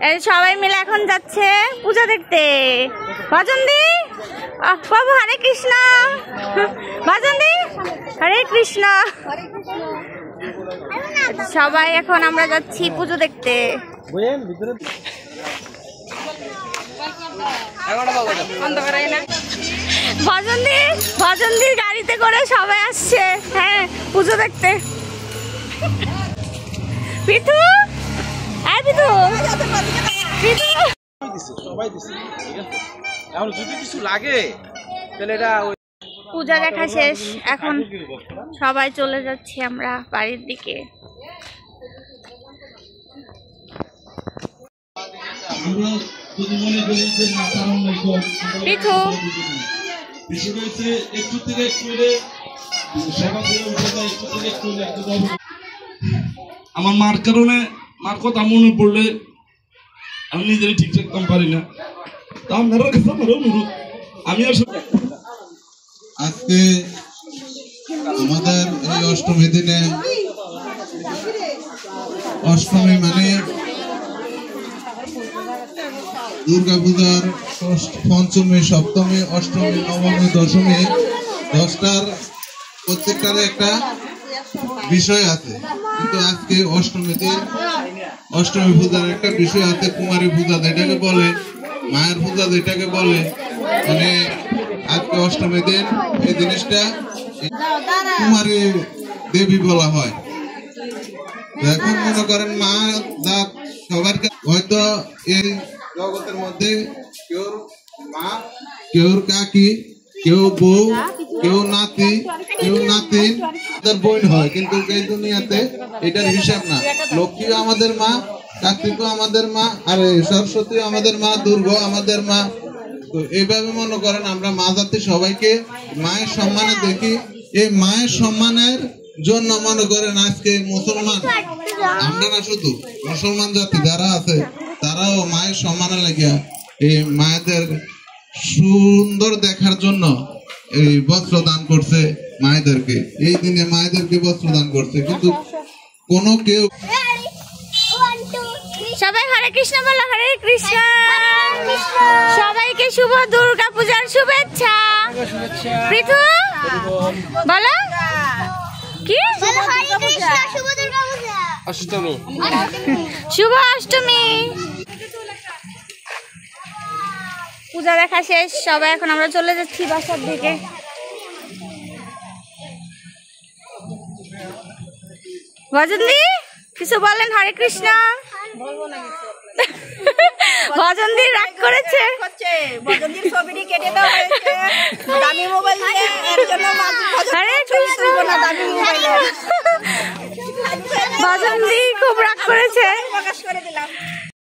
এই সবাই মিলে এখন যাচ্ছে পূজা দেখতে। ভজনদি বাবু হরে কৃষ্ণ, ভজনদি হরে কৃষ্ণ। সবাই এখন আমরা যাচ্ছি পুজো দেখতে। ভজনদির গাড়িতে করে সবাই আসছে, হ্যাঁ, পুজো দেখতে। পিঠু, আয় পিঠু, পূজা দেখা শেষ, এখন সবাই চলে যাচ্ছি আমরা বাড়ির দিকে। পিঠু আমার মার কারণে, মার কথা মনে পড়লে আমি নিজেরই ঠিক থাকতে পারি না। তা আপনার কাছে আমার অনুরোধ, আমি আজকে আমাদের এই অষ্টমী দিনে, অষ্টমী মানে দুর্গা পূজার পঞ্চমী, সপ্তমী, অষ্টমী, নবমী, দশমী, 10টার প্রত্যেকটার একটা বিষয় আছে। কিন্তু আজকে অষ্টমীতে অষ্টমী পূজার একটা বিষয় আছে, কুমারী পূজা যেটাকে বলে, মায়ের পূজা যেটাকে বলে। মানে আজকে অষ্টমী দিন এই জিনিসটা কুমারী দেবী বলা হয়। এখন মনে করেন মা জাত সবার হয়তো এই জগতের মধ্যে কেউ মা, কেউ কাকি, কেউ বউ, কেউ নাতি, কেউ নাতিন, তাদের বোন হয়। কিন্তু এই দুনিয়াতে এটার হিসাব না। লক্ষ্মীও আমাদের মা, কার্তিকও আমাদের মা, আর সরস্বতীও আমাদের মা, দুর্গা আমাদের মা। তো এইভাবে মনে করেন আমরা মা জাতি সবাইকে মায়ের সম্মানে দেখি। এই মায়ের সম্মানের জন্য মনে করেন আজকে মুসলমান, আমরা না শুধু মুসলমান জাতি যারা আছে তারাও মায়ের সম্মানে লাগিয়া এই মায়েদের সুন্দর দেখার জন্য এই বস্ত্র দান করছে মায়েদেরকে। এই দিনে মায়েদেরকে বস্ত্র দান করছে। কিন্তু কোন কেউ সবাই হরে কৃষ্ণ বলো, হরে কৃষ্ণ। সবাইকে শুভ দুর্গা পূজার শুভেচ্ছা। পৃথু বলো কি? অষ্টমী, শুভ অষ্টমী। পূজা দেখা শেষ, সবাই এখন আমরা চলে যাচ্ছি বাসার দিকে। ভজনদি কিছু বলেন? হরে কৃষ্ণ। ভজনদি রাগ করেছে, ভজনদির ছবিটি কেটে দেওয়া হয়েছে দামি মোবাইল দিয়ে। এর জন্য ভজনদি খুব রাগ করেছে। প্রকাশ করে দিলাম।